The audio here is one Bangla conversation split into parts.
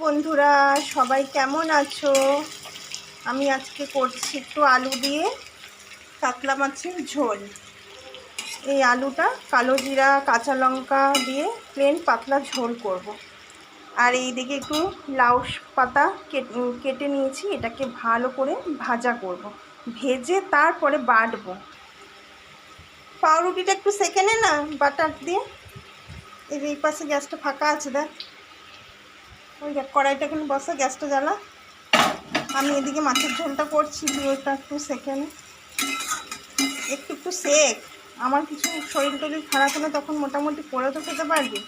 বন্ধুরা, সবাই কেমন আছো? আমি আজকে করছি একটু আলু দিয়ে কাতলা মাছের ঝোল। এই আলুটা কালো জিরা কাঁচা লঙ্কা দিয়ে প্লেন পাতলা ঝোল করব। আর এই দিকে একটু লাউ পাতা কেটে নিয়েছি, এটাকে ভালো করে ভাজা করব। ভেজে তারপরে বাটবো। পাউরুটিটা একটু সেঁকে নে না বাটার দিয়ে। এই পাশে গ্যাসটা ফাঁকা আছে, দেখ ওই কড়াইটা কিন্তু বসা, গ্যাসটা জ্বালা। আমি এদিকে মাছের ঝোলটা করছি, ওটা একটু সেঁকে নে, একটু সেক। আমার কিছু শরীর টরীর খারাপ হলে তখন মোটামুটি করে তো খেতে পারবি।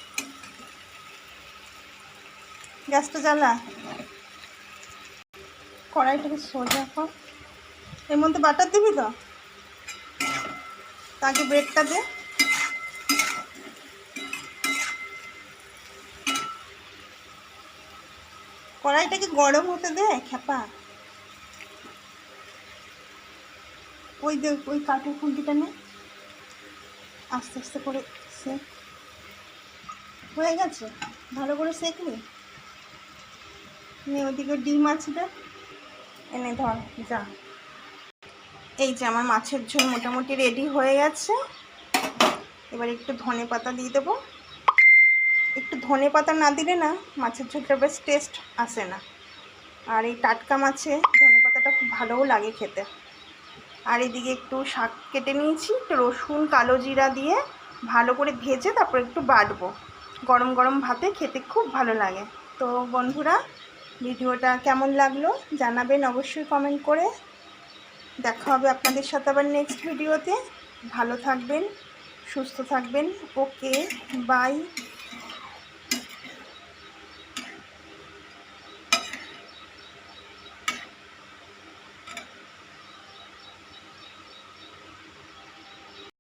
গ্যাসটা জ্বালা, কড়াইটাকে সোজা কর। এর মধ্যে বাটার দিবি তো, তাকে ব্রেডটা দে। কড়াইটাকে গরম হতে দে খ্যাপা। ওই দে, ওই কাঠের খুন্তিটা নে, আস্তে আস্তে করে সেক। হয়ে গেছে, ভালো করে সেকলি। ওদিকে ডিম আছে, দেখ এনে ধর যা। এই যে আমার মাছের ঝোল মোটামুটি রেডি হয়ে গেছে। এবার একটু ধনে পাতা দিয়ে দেবো। একটু ধনে পাতা না দিলে না মাছের ঝোলটা বেশ টেস্ট আসে না। আর এই টাটকা মাছে ধনে পাতাটা খুব ভালোও লাগে খেতে। আর এদিকে একটু শাক কেটে নিয়েছি, একটু রসুন কালো জিরা দিয়ে ভালো করে ভেজে তারপর একটু বাটবো। গরম গরম ভাতে খেতে খুব ভালো লাগে। তো বন্ধুরা, ভিডিওটা কেমন লাগলো জানাবেন অবশ্যই কমেন্ট করে। দেখা হবে আপনাদের সাথে আবার নেক্সট ভিডিওতে। ভালো থাকবেন, সুস্থ থাকবেন। ওকে, বাই।